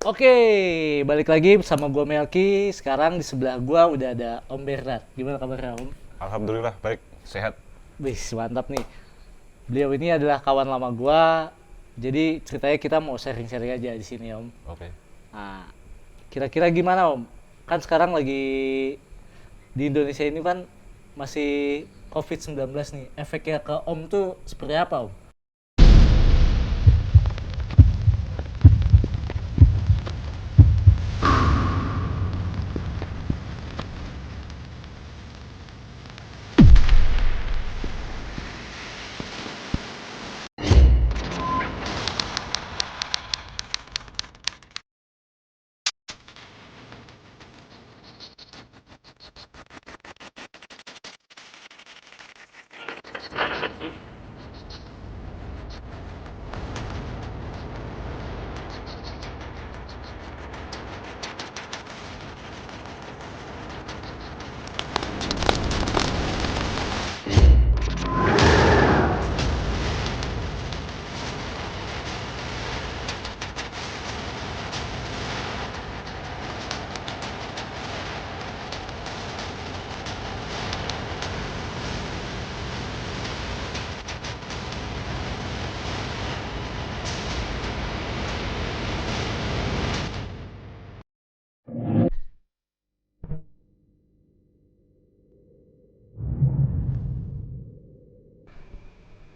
Oke, balik lagi bersama gue Melki. Sekarang di sebelah gue udah ada Om Bernard. Gimana kabarnya Om? Alhamdulillah baik, sehat. Wih, mantap nih. Beliau ini adalah kawan lama gue. Jadi ceritanya kita mau sharing-sharing aja di sini Om. Oke. Nah, kira-kira gimana Om? Kan sekarang lagi di Indonesia ini kan masih COVID-19 nih. Efeknya ke Om tuh seperti apa Om?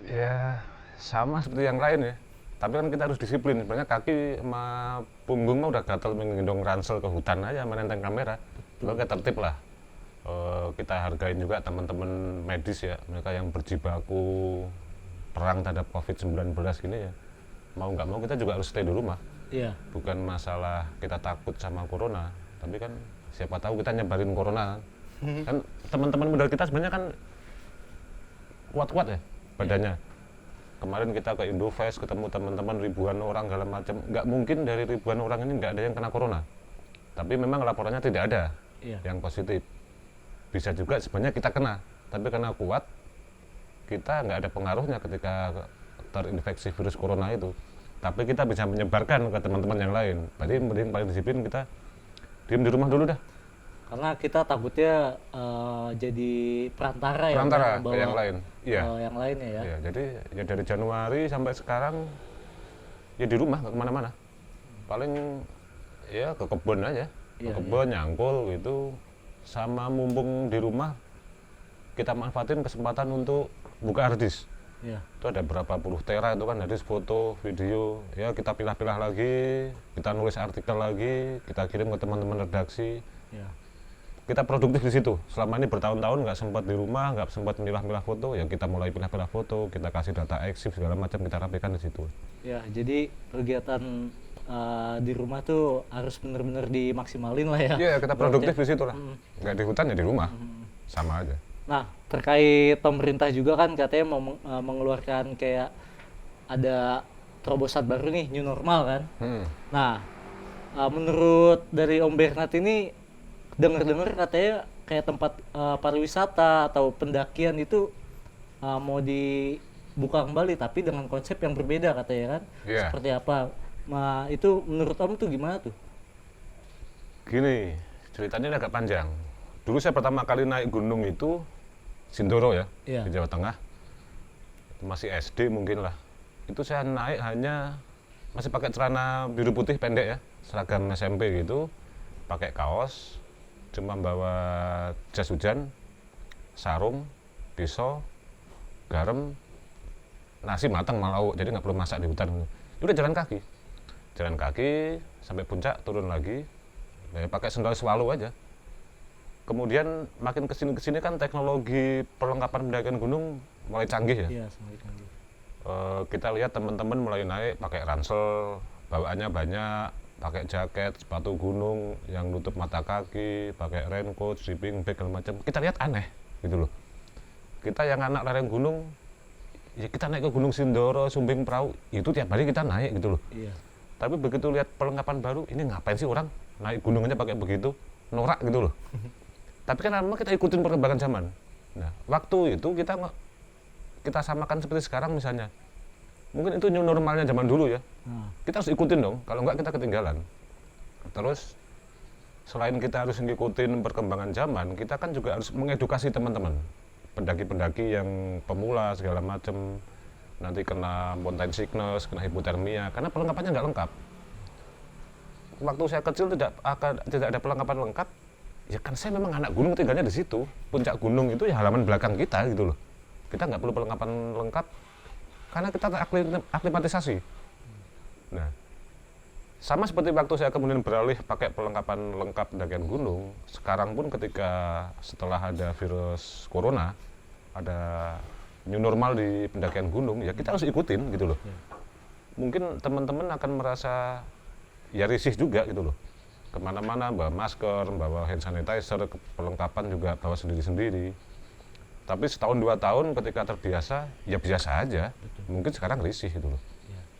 Ya sama seperti yang lain ya. Tapi kan kita harus disiplin. Sebenarnya kaki sama punggung mah udah gatel menggendong ransel ke hutan aja menenteng kamera. Lalu kita tertib lah. Kita hargain juga teman-teman medis ya, mereka yang berjibaku perang terhadap COVID-19 gini ya. Mau nggak mau kita juga harus stay di rumah. Iya. Bukan masalah kita takut sama corona, tapi kan siapa tahu kita nyebarin corona. Kan teman-teman model kita sebenarnya kan kuat-kuat ya Iya. badannya. Kemarin kita ke Indofest ketemu teman-teman ribuan orang segala macam. Nggak mungkin dari ribuan orang ini nggak ada yang kena corona. Tapi memang laporannya tidak ada Iya. yang positif. Bisa juga sebenarnya kita kena, tapi karena kuat kita nggak ada pengaruhnya ketika terinfeksi virus corona itu. Tapi kita bisa menyebarkan ke teman-teman yang lain. Berarti mending paling disiplin kita diem di rumah dulu dah. Karena kita takutnya jadi perantara ya Perantara Om, ke bawa yang lain. Iya. yang lainnya ya. Iya, jadi ya dari Januari sampai sekarang ya di rumah nggak kemana-mana. Paling ya ke kebun aja, ke Iya, iya. kebun nyangkul gitu. Sama mumpung di rumah kita manfaatin kesempatan untuk buka harddisk. Iya. Itu ada berapa puluh tera itu kan harddisk foto, video. Ya kita pilah-pilah lagi, kita nulis artikel lagi, kita kirim ke teman-teman redaksi. Iya. Kita produktif di situ. Selama ini bertahun-tahun nggak sempat di rumah, nggak sempat milah-milah foto, ya kita mulai pilah-pilah foto, kita kasih data eksif segala macam kita rapikan di situ. Ya, jadi kegiatan di rumah tuh harus bener-bener dimaksimalin lah ya. Iya, kita Berarti. produktif di situ lah. Nggak di hutan ya di rumah, sama aja. Nah, terkait pemerintah juga kan katanya mau mengeluarkan kayak ada terobosan baru nih, new normal kan. Hmm. Nah, menurut dari Om Bernard ini dengar-dengar katanya kayak tempat pariwisata atau pendakian itu mau dibuka kembali tapi dengan konsep yang berbeda katanya kan. Iya. Seperti apa? Itu menurut Om tuh gimana tuh? Gini, ceritanya ini agak panjang. Dulu saya pertama kali naik gunung itu Sindoro ya, Iya. di Jawa Tengah. Masih SD mungkin lah. Itu saya naik hanya masih pakai celana biru putih pendek ya, seragam SMP gitu, pakai kaos, cuma bawa jas hujan, sarung, pisau, garam, nasi matang sama lauk, jadi nggak perlu masak di hutan. Udah jalan kaki sampai puncak, turun lagi, ya, pakai sendal swallow aja. Kemudian makin kesini kan teknologi perlengkapan pendakian gunung mulai canggih ya. Iya, semakin canggih. Kita lihat teman-teman mulai naik pakai ransel, bawaannya banyak, pakai jaket, sepatu gunung yang nutup mata kaki, pakai raincoat, sleeping bag segala macam. Kita lihat aneh gitu loh. Kita yang anak lereng gunung, ya kita naik ke Gunung Sindoro, Sumbing Perahu, itu tiap hari kita naik gitu loh. Iya. Tapi begitu lihat perlengkapan baru, ini ngapain sih orang naik gunung aja pakai begitu, norak gitu loh. Tapi kan lama kita ikutin perkembangan zaman. Nah, waktu itu kita samakan seperti sekarang misalnya. Mungkin itu new normalnya zaman dulu ya. Nah, Kita harus ikutin dong, kalau enggak kita ketinggalan. Terus selain kita harus ngikutin perkembangan zaman, kita kan juga harus mengedukasi teman-teman, pendaki-pendaki yang pemula segala macam, nanti kena mountain sickness, kena hipotermia, karena perlengkapannya nggak lengkap. Waktu saya kecil tidak ada perlengkapan lengkap, ya kan saya memang anak gunung, tinggalnya di situ. Puncak gunung itu ya halaman belakang kita gitu loh. Kita nggak perlu perlengkapan lengkap, karena kita aklimatisasi. Nah, sama seperti waktu saya kemudian beralih pakai perlengkapan lengkap pendakian gunung, sekarang pun ketika setelah ada virus corona, ada new normal di pendakian gunung, ya kita harus ikutin gitu loh. Mungkin teman-teman akan merasa ya risih juga gitu loh. Kemana-mana bawa masker, bawa hand sanitizer, perlengkapan juga bawa sendiri-sendiri. Tapi setahun 2 tahun ketika terbiasa, ya biasa aja. Mungkin sekarang risih gitu loh.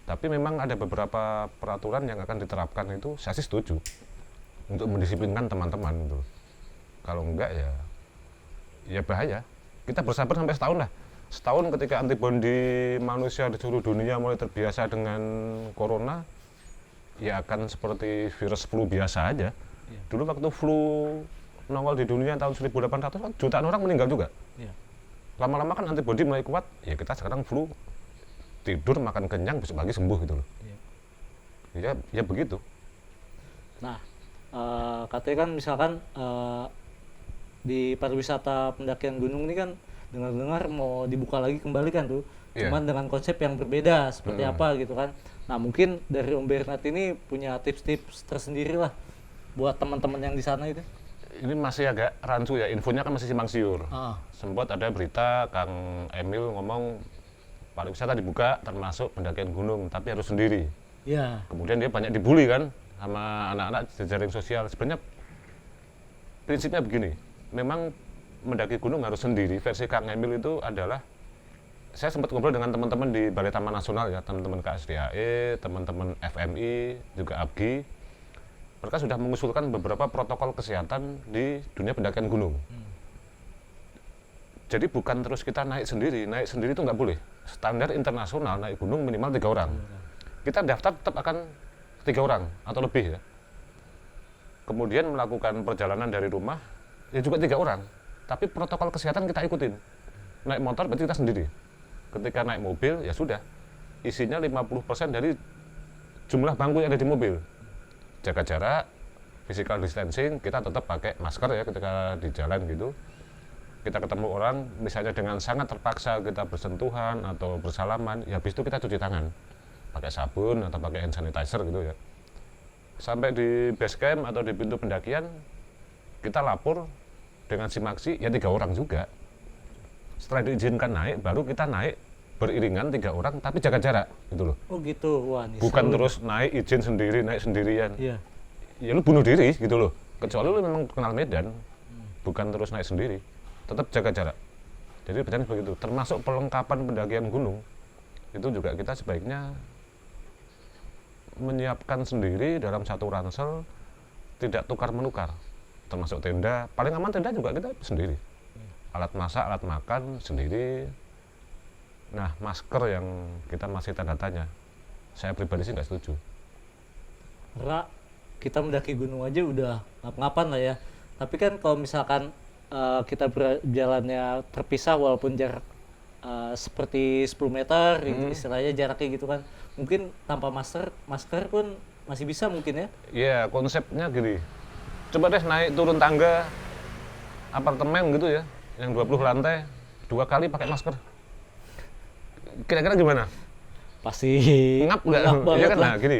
Tapi memang ada beberapa peraturan yang akan diterapkan itu saya sih setuju untuk mendisiplinkan teman-teman gitu. Kalau enggak ya bahaya. Kita bersabar sampai setahun lah. Setahun ketika antibodi manusia di seluruh dunia mulai terbiasa dengan corona, ya akan seperti virus flu biasa aja. Dulu waktu flu nongol di dunia tahun 1800 kan jutaan orang meninggal juga. Lama-lama kan antibodi mulai kuat, ya kita sekarang flu tidur makan kenyang besok pagi sembuh gitu loh. Ya begitu. Nah, katanya kan misalkan di pariwisata pendakian gunung ini kan dengar-dengar mau dibuka lagi kembali kan tuh, cuman dengan konsep yang berbeda seperti apa gitu kan. Nah, mungkin dari Om Bernard ini punya tips-tips tersendiri lah buat teman-teman yang di sana itu. Ini masih agak rancu ya, infonya kan masih simpang siur. Sempat ada berita Kang Emil ngomong pariwisata dibuka termasuk pendakian gunung, tapi harus sendiri. Iya. Kemudian dia banyak dibully kan sama anak-anak jejaring sosial. Sebenarnya prinsipnya begini, memang mendaki gunung harus sendiri. Versi Kang Emil itu adalah, saya sempat ngobrol dengan teman-teman di Balai Taman Nasional ya, teman-teman KSDAE, teman-teman FMI, juga ABGI. Mereka sudah mengusulkan beberapa protokol kesehatan di dunia pendakian gunung. Jadi bukan terus kita naik sendiri itu nggak boleh. Standar internasional naik gunung minimal 3 orang. Kita daftar tetap akan 3 orang atau lebih ya. Kemudian melakukan perjalanan dari rumah, ya juga 3 orang. Tapi protokol kesehatan kita ikutin. Naik motor berarti kita sendiri. Ketika naik mobil, ya sudah. Isinya 50% dari jumlah bangku yang ada di mobil. Jaga jarak, physical distancing, kita tetap pakai masker ya ketika di jalan gitu. Kita ketemu orang, misalnya dengan sangat terpaksa kita bersentuhan atau bersalaman, ya habis itu kita cuci tangan. Pakai sabun atau pakai hand sanitizer gitu ya. Sampai di base camp atau di pintu pendakian, kita lapor dengan simaksi, ya 3 orang juga. Setelah diizinkan naik, baru kita naik beriringan 3 orang, tapi jaga jarak gitu loh. Oh gitu, wah ini Bukan seru. terus naik izin sendiri, naik sendirian. Iya. Ya lu bunuh diri gitu loh. Kecuali lu memang kenal medan, bukan terus naik sendiri. Tetap jaga jarak. Jadi berarti begitu. Termasuk perlengkapan pendakian gunung, itu juga kita sebaiknya menyiapkan sendiri dalam satu ransel, tidak tukar-menukar. Termasuk tenda, paling aman tenda juga kita sendiri. Alat masak, alat makan sendiri. Nah, masker yang kita masih tanda tanya. Saya pribadi sih nggak setuju. Karena kita mendaki gunung aja udah ngap-ngapan lah ya. Tapi kan kalau misalkan kita berjalannya terpisah walaupun jarak seperti 10 meter istilahnya jaraknya gitu kan. Mungkin tanpa masker pun masih bisa mungkin ya. Iya, konsepnya gini. Coba deh naik turun tangga apartemen gitu ya, yang 20 lantai, 2 kali pakai masker. Kira-kira gimana? Pasti Ngap nggak? banget Iya kan, lah. nah gini.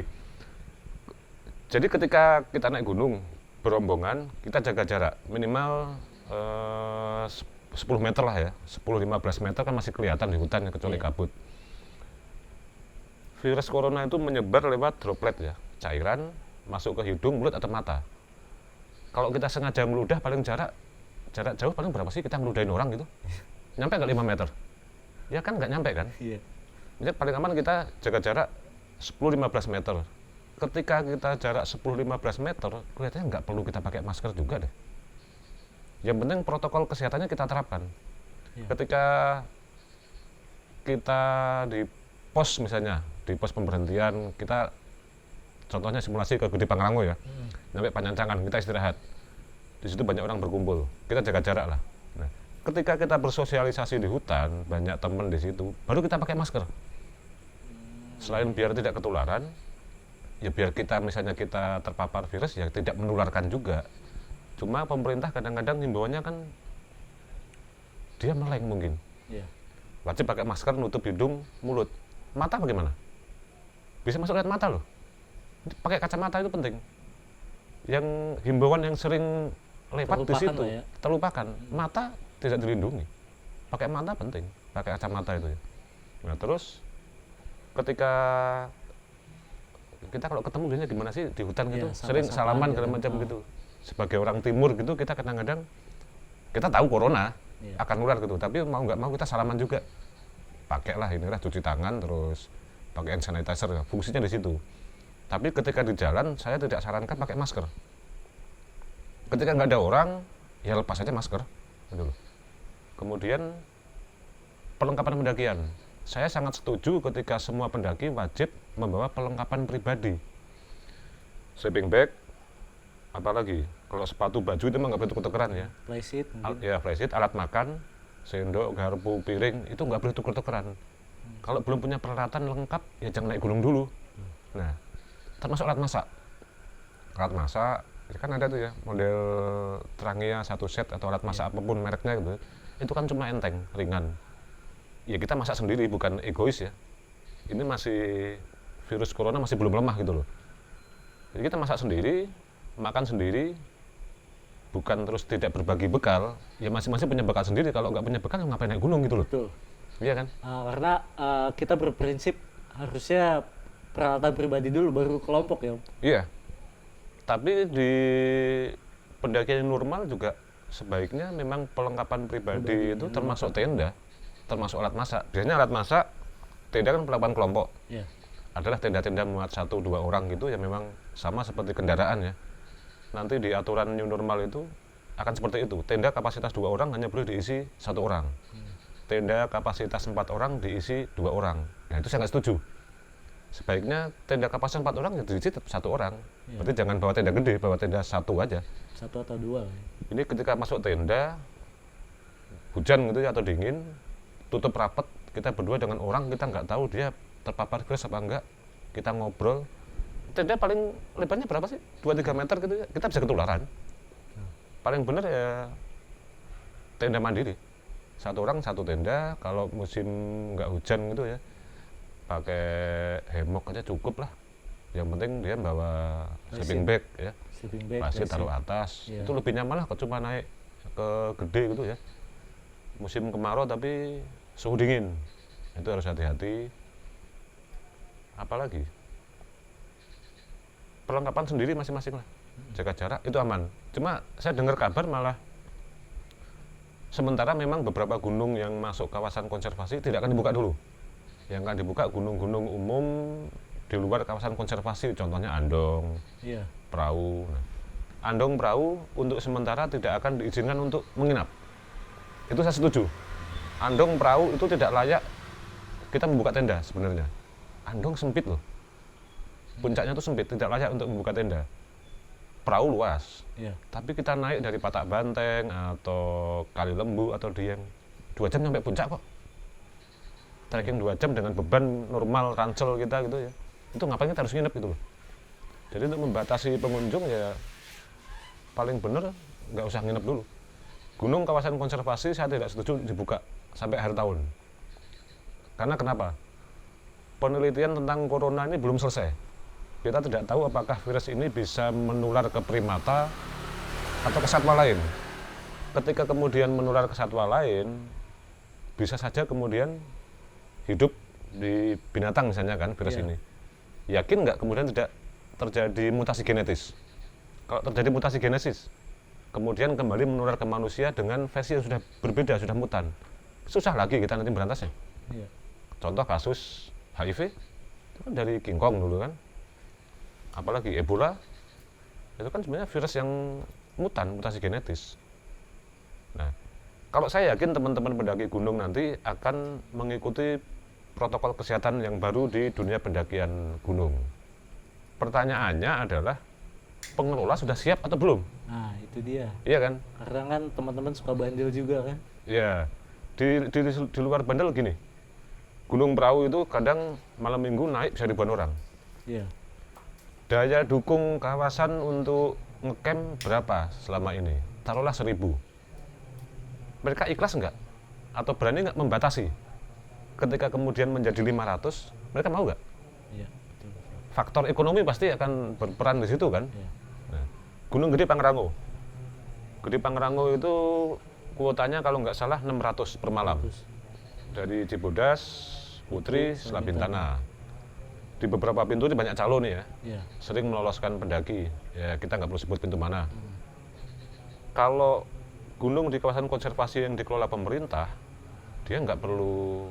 Jadi ketika kita naik gunung berombongan, kita jaga jarak minimal 10 meter lah ya, 10-15 meter kan masih kelihatan di hutan ya, kecuali kabut. Virus corona itu menyebar lewat droplet ya, cairan masuk ke hidung, mulut atau mata. Kalau kita sengaja meludah paling jarak jauh paling berapa sih kita ngeludahin orang gitu? Nyampe nggak 5 meter? Ya kan nggak nyampe kan? Iya. Jadi paling aman kita jaga jarak 10-15 meter. Ketika kita jarak 10-15 meter, kelihatannya nggak perlu kita pakai masker juga deh. Yang penting protokol kesehatannya kita terapkan. Iya. Ketika kita di pos misalnya, di pos pemberhentian, kita Contohnya simulasi ke Gede Pangrango ya, sampai Panyancangan kita istirahat. Di situ banyak orang berkumpul, kita jaga jarak lah. Nah, ketika kita bersosialisasi di hutan, banyak teman di situ, baru kita pakai masker. Selain biar tidak ketularan, ya biar kita misalnya kita terpapar virus ya tidak menularkan juga. Cuma pemerintah kadang-kadang himbauannya kan dia meleng mungkin. Iya. Wajib pakai masker, nutup hidung, mulut. Mata bagaimana? Bisa masuk lihat mata loh. Pakai kacamata itu penting. Yang himbauan yang sering lewat di Terlupakan situ lah ya. terlupakan. Mata tidak dilindungi. Pakai mata penting, pakai kacamata itu ya. Nah terus ketika kita kalau ketemu biasanya gimana sih di hutan gitu, Iya, sering sapa-sapaan salaman gitu. segala macam gitu. Sebagai orang timur gitu kita kadang-kadang kita tahu corona Iya. akan nular gitu, tapi mau nggak mau kita salaman juga. Pakailah inilah cuci tangan terus pakai hand sanitizer ya, fungsinya di situ. Tapi ketika di jalan saya tidak sarankan pakai masker. Ketika nggak ada orang ya lepas aja masker gitu loh. Kemudian perlengkapan pendakian. Saya sangat setuju ketika semua pendaki wajib membawa perlengkapan pribadi. Sleeping bag, apalagi kalau sepatu baju itu emang nggak boleh tuker-tukeran ya. Playseat mungkin. Ya flysheet, alat makan, sendok, garpu, piring itu nggak boleh tuker-tukeran. Kalau belum punya peralatan lengkap ya jangan naik gunung dulu. Nah, termasuk alat masak. Alat masak ya kan ada tuh ya model Trangia satu set atau alat masak apapun mereknya gitu. Itu kan cuma enteng, ringan. Ya kita masak sendiri bukan egois ya. Ini masih virus corona masih belum lemah gitu loh. Jadi kita masak sendiri, makan sendiri, bukan terus tidak berbagi bekal. Ya masing-masing punya bekal sendiri. Kalau nggak punya bekal ngapain naik gunung gitu loh. Betul. Iya kan? Karena kita berprinsip harusnya peralatan pribadi dulu baru kelompok ya Om. Iya. Tapi di pendakian normal juga sebaiknya memang perlengkapan pribadi itu termasuk tenda, termasuk alat masak. Biasanya alat masak, tenda kan perlengkapan kelompok. Iya. Adalah tenda-tenda muat 1-2 orang gitu yang memang sama seperti kendaraan ya. Nanti di aturan new normal itu akan seperti itu. Tenda kapasitas 2 orang hanya boleh diisi 1 orang. Tenda kapasitas 4 orang diisi 2 orang. Nah itu saya nggak setuju. Sebaiknya tenda kapasitas 4 orang ya diisi tetap 1 orang. Berarti jangan bawa tenda gede, bawa tenda 1 aja. 1 atau 2. Ini ketika masuk tenda, hujan gitu ya atau dingin, tutup rapat, kita berdua dengan orang, kita nggak tahu dia terpapar virus apa enggak, kita ngobrol. Tenda paling lebarnya berapa sih? 2-3 meter gitu ya, kita bisa ketularan. Paling benar ya tenda mandiri. 1 orang 1 tenda, kalau musim nggak hujan gitu ya, pakai hemok aja cukup lah. Yang penting dia bawa sleeping bag ya. Sleeping bag. Pasti playseat. taruh atas, Iya. itu lebih nyaman lah cuma naik ke gede gitu ya. Musim kemarau tapi suhu dingin, itu harus hati-hati. Apalagi perlengkapan sendiri masing-masing lah, jaga jarak itu aman. Cuma saya dengar kabar malah sementara memang beberapa gunung yang masuk kawasan konservasi tidak akan dibuka dulu. Yang akan dibuka gunung-gunung umum di luar kawasan konservasi, contohnya Andong, Iya. Perahu. Nah, Andong Perahu untuk sementara tidak akan diizinkan untuk menginap. Itu saya setuju. Andong Perahu itu tidak layak kita membuka tenda sebenarnya. Andong sempit loh. Puncaknya itu sempit, tidak layak untuk membuka tenda. Perahu luas. Iya. Tapi kita naik dari Patak Banteng atau Kali Lembu atau Dieng 2 jam sampai puncak kok. Trekking 2 jam dengan beban normal ransel kita gitu ya. Itu ngapain kita harus nginep gitu loh. Jadi untuk membatasi pengunjung ya paling bener nggak usah nginep dulu. Gunung kawasan konservasi saya tidak setuju dibuka sampai akhir tahun. Karena kenapa? Penelitian tentang corona ini belum selesai. Kita tidak tahu apakah virus ini bisa menular ke primata atau ke satwa lain. Ketika kemudian menular ke satwa lain, bisa saja kemudian hidup di binatang misalnya kan virus Iya. ini. Yakin nggak kemudian tidak terjadi mutasi genetis? Kalau terjadi mutasi genetis, kemudian kembali menular ke manusia dengan versi yang sudah berbeda, sudah mutan. Susah lagi kita nanti berantasnya. Iya. Contoh kasus HIV, itu kan dari King Kong dulu kan. Apalagi Ebola, itu kan sebenarnya virus yang mutan, mutasi genetis. Nah, kalau saya yakin teman-teman pendaki gunung nanti akan mengikuti protokol kesehatan yang baru di dunia pendakian gunung. Pertanyaannya adalah pengelola sudah siap atau belum? Nah, itu dia. Iya kan? Karena kan teman-teman suka bandel juga kan. Ya, di luar bandel gini, Gunung Prau itu kadang malam minggu naik bisa ribuan orang. Iya. Daya dukung kawasan untuk ngecamp berapa selama ini? Taruhlah 1.000. Mereka ikhlas nggak? Atau berani nggak membatasi? Ketika kemudian menjadi 500, mereka mau nggak? Iya. Betul. Faktor ekonomi pasti akan berperan di situ kan? Iya. Nah, Gunung Gede Pangrango. Gede Pangrango itu kuotanya kalau nggak salah 600 per malam. Terus. Dari Cibodas, Putri, Selabintana. Di beberapa pintu ini banyak calon nih ya. Iya. Sering meloloskan pendaki. Ya kita nggak perlu sebut pintu mana. Kalau gunung di kawasan konservasi yang dikelola pemerintah, dia nggak perlu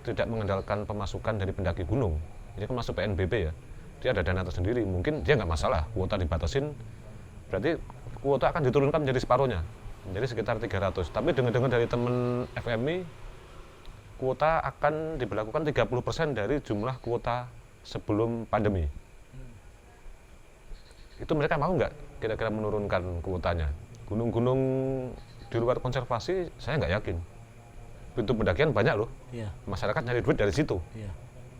tidak mengandalkan pemasukan dari pendaki gunung. Ini kan masuk PNBP ya. Dia ada dana tersendiri. Mungkin dia nggak masalah. Kuota dibatasin, berarti kuota akan diturunkan menjadi separuhnya. Menjadi sekitar 300. Tapi dengar-dengar dari teman FMI, kuota akan diberlakukan 30% dari jumlah kuota sebelum pandemi. Itu mereka mau nggak kira-kira menurunkan kuotanya? Gunung-gunung di luar konservasi saya nggak yakin. Pintu pendakian banyak loh. Iya. Masyarakat nyari duit dari situ. Iya.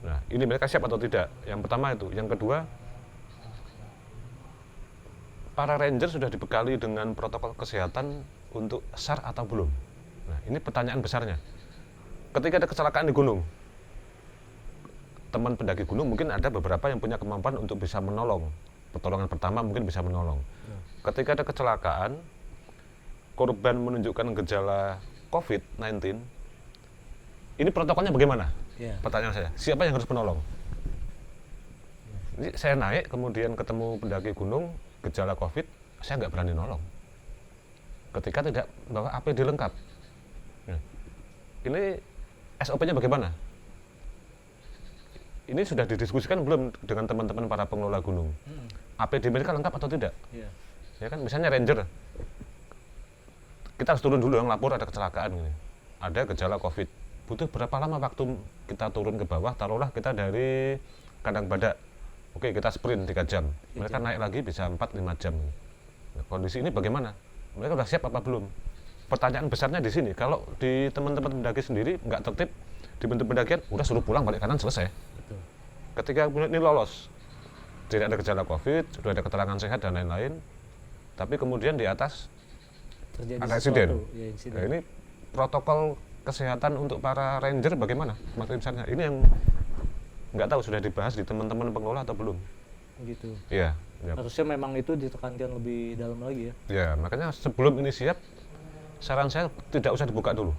Nah, ini mereka siap atau tidak? Yang pertama itu. Yang kedua, para ranger sudah dibekali dengan protokol kesehatan untuk SAR atau belum? Nah, ini pertanyaan besarnya. Ketika ada kecelakaan di gunung, teman pendaki gunung mungkin ada beberapa yang punya kemampuan untuk bisa menolong. Pertolongan pertama mungkin bisa menolong. Ketika ada kecelakaan, korban menunjukkan gejala COVID-19, ini protokolnya bagaimana? Iya. Pertanyaan saya, siapa yang harus menolong? Ini saya naik, kemudian ketemu pendaki gunung, gejala COVID, saya nggak berani nolong. Ketika tidak bawa APD lengkap. Nah, ini SOP-nya bagaimana? Ini sudah didiskusikan belum dengan teman-teman para pengelola gunung? APD mereka lengkap atau tidak? Iya. Ya kan, misalnya ranger, kita harus turun dulu yang lapor ada kecelakaan gini. Ada gejala COVID. Butuh berapa lama waktu kita turun ke bawah? Taruhlah kita dari Kandang Badak. Oke, kita sprint 3 jam. Mereka naik lagi bisa 4-5 jam. Nah, kondisi ini bagaimana? Mereka sudah siap apa belum? Pertanyaan besarnya di sini. Kalau di teman-teman pendaki sendiri nggak tertib, di bentuk pendakian, udah suruh pulang balik kanan selesai. Betul. Ketika ini lolos, tidak ada gejala COVID, sudah ada keterangan sehat dan lain-lain, tapi kemudian di atas Terjadi ada sesuatu. insiden. Ya, insiden. Nah, ini protokol kesehatan untuk para ranger bagaimana? Materi besarnya ini yang nggak tahu sudah dibahas di teman-teman pengelola atau belum. Gitu. Iya. Ya. Harusnya memang itu ditekankan lebih dalam lagi ya. Ya, makanya sebelum ini siap, saran saya tidak usah dibuka dulu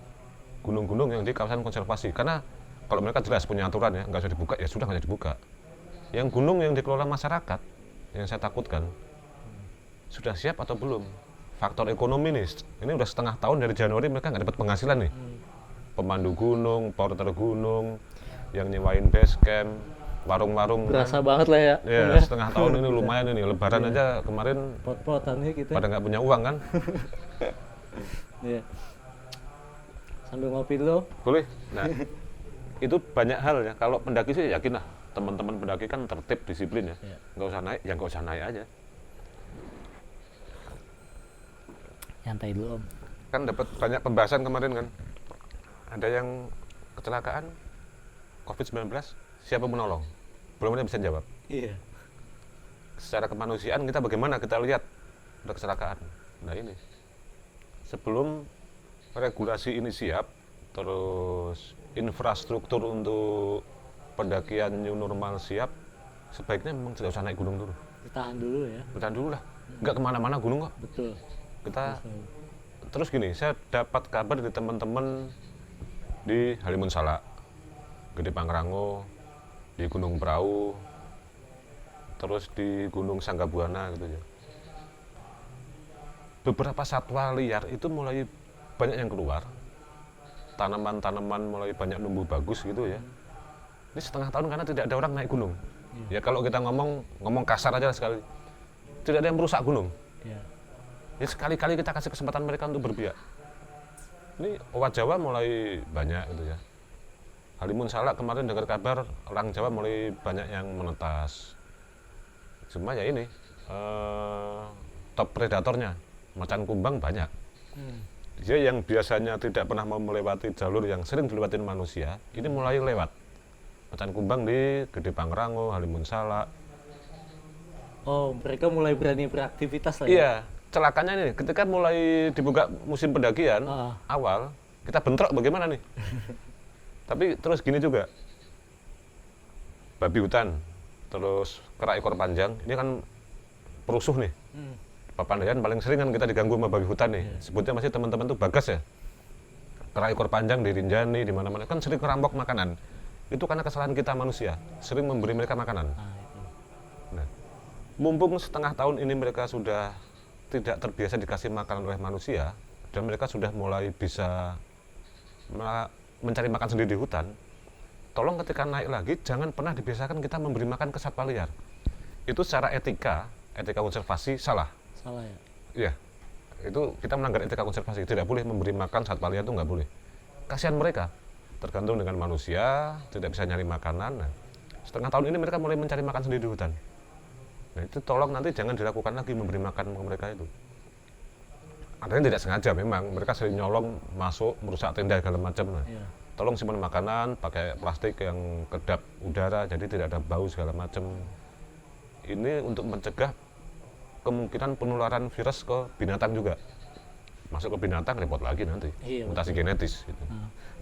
gunung-gunung yang di kawasan konservasi, karena kalau mereka jelas punya aturan ya, nggak usah dibuka, ya sudah nggak usah dibuka. Yang gunung yang dikelola masyarakat, yang saya takutkan, sudah siap atau belum? Faktor ekonomi nih, ini udah setengah tahun dari Januari mereka nggak dapat penghasilan nih. Pemandu gunung, porter gunung, yang nyewain base camp, warung-warung. Berasa banget lah ya. Ya, setengah tahun ini lumayan ini, lebaran aja kemarin Pot-potannya kita. pada nggak punya uang kan? Iya. Sambil ngopi dulu. Boleh. Nah, itu banyak hal ya. Kalau pendaki sih yakin lah, teman-teman pendaki kan tertib, disiplin ya. Iya. Nggak usah naik, ya nggak usah naik aja. Nyantai dulu Om. Kan dapat banyak pembahasan kemarin kan. Ada yang kecelakaan COVID-19, siapa menolong? Belum ada yang bisa jawab. Iya. Secara kemanusiaan kita bagaimana? Kita lihat ada kecelakaan. Nah ini, sebelum regulasi ini siap, terus infrastruktur untuk pendakian new normal siap, sebaiknya memang tidak usah naik gunung dulu. Ditahan dulu ya. Bertahan dulu lah, nggak kemana-mana gunung kok. Betul. Kita terus gini, saya dapat kabar dari teman-teman di Halimun Salak, Gede Pangrango, di Gunung Prau, terus di Gunung Sanggabuana gitu ya. Beberapa satwa liar itu mulai banyak yang keluar, tanaman-tanaman mulai banyak numbuh bagus gitu ya. Ini setengah tahun karena tidak ada orang naik gunung. Ya kalau kita ngomong kasar aja sekali, tidak ada yang merusak gunung. Iya. Ya sekali-kali kita kasih kesempatan mereka untuk berbiak. Ini owa Jawa mulai banyak gitu ya. Halimun Salak kemarin dengar kabar orang Jawa mulai banyak yang menetas. Cuma ya ini, top predatornya, macan kumbang banyak. Dia yang biasanya tidak pernah mau melewati jalur yang sering dilewatin manusia, ini mulai lewat. Macan kumbang di Gede Pangrango, Halimun Salak. Oh, mereka mulai berani beraktivitas lah ya? Iya, celakanya nih, ketika mulai dibuka musim pendakian, awal, kita bentrok bagaimana nih? Tapi terus gini juga, babi hutan, terus kera ekor panjang, ini kan perusuh nih. Papandayan paling sering kan kita diganggu sama babi hutan nih. Sebutnya masih teman-teman tuh Bagas ya. Kera ekor panjang di Rinjani, di mana-mana kan sering ngerampok makanan. Itu karena kesalahan kita manusia, sering memberi mereka makanan. Nah, mumpung setengah tahun ini mereka sudah tidak terbiasa dikasih makanan oleh manusia dan mereka sudah mulai bisa mencari makan sendiri di hutan, tolong ketika naik lagi jangan pernah dibiasakan kita memberi makan ke satwa liar. Itu secara etika konservasi salah. Salah ya? Iya, itu kita melanggar etika konservasi. Tidak boleh memberi makan satwa liar, itu nggak boleh. Kasihan mereka, tergantung dengan manusia, tidak bisa nyari makanan. Nah, setengah tahun ini mereka mulai mencari makan sendiri di hutan. Nah, itu tolong nanti jangan dilakukan lagi memberi makan ke mereka itu. Ada yang tidak sengaja memang, mereka sering nyolong, masuk, merusak tenda segala macam. Nah, tolong simpan makanan, pakai plastik yang kedap udara, jadi tidak ada bau segala macam. Ini untuk mencegah kemungkinan penularan virus ke binatang juga. Masuk ke binatang repot lagi nanti, mutasi genetis. Gitu.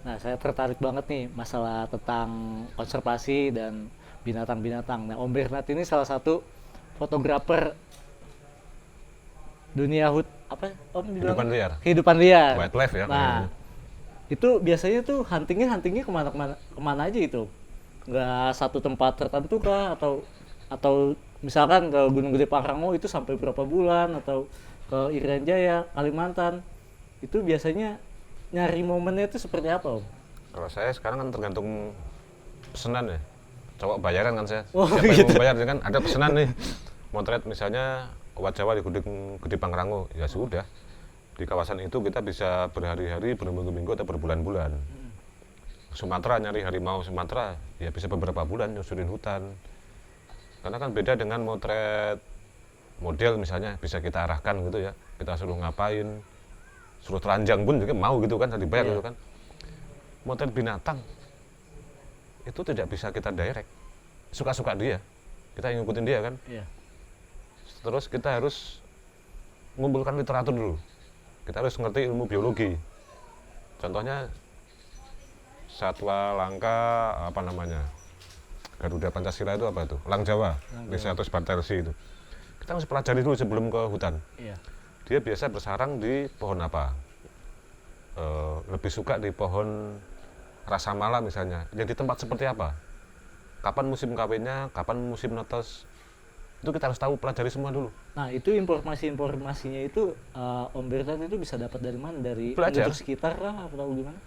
Nah, saya tertarik banget nih masalah tentang konservasi dan binatang-binatang. Nah, Om Bernard ini salah satu fotografer dunia Kehidupan liar. Kehidupan liar. Wildlife ya. Nah, itu biasanya tuh huntingnya kemana aja itu? Nggak satu tempat tertentu kah? Atau misalkan ke Gunung Gede Pangrango itu sampai berapa bulan, atau ke Irian Jaya, Kalimantan, itu biasanya nyari momennya itu seperti apa, Om? Kalau saya sekarang kan tergantung pesanan ya, cowok bayaran kan saya. Oh, siapa gitu. yang mau bayar kan ada pesanan nih, motret misalnya Owa Jawa di Gunung Gede Pangrango, ya sudah di kawasan itu kita bisa berhari-hari, berminggu-minggu atau berbulan-bulan. Sumatera nyari harimau Sumatera ya bisa beberapa bulan nyusurin hutan. Karena kan beda dengan motret model misalnya, bisa kita arahkan gitu ya, kita suruh ngapain, suruh telanjang pun juga mau gitu kan, dibayar gitu kan. Motret binatang itu tidak bisa kita direct, suka-suka dia, kita ngikutin dia kan. Terus kita harus mengumpulkan literatur dulu, kita harus ngerti ilmu biologi. Contohnya satwa langka apa namanya, Garuda Pancasila itu apa itu? Elang Jawa, Lesatus bartelsi itu. Kita harus pelajari dulu sebelum ke hutan. Dia biasa bersarang di pohon apa? Lebih suka di pohon rasamala misalnya. Yang di tempat seperti apa? Kapan musim kawinnya? Kapan musim netes? Itu kita harus tahu, pelajari semua dulu. Nah, itu informasinya itu Om Bernard itu bisa dapat dari mana? Dari penduduk sekitar kah atau gimana?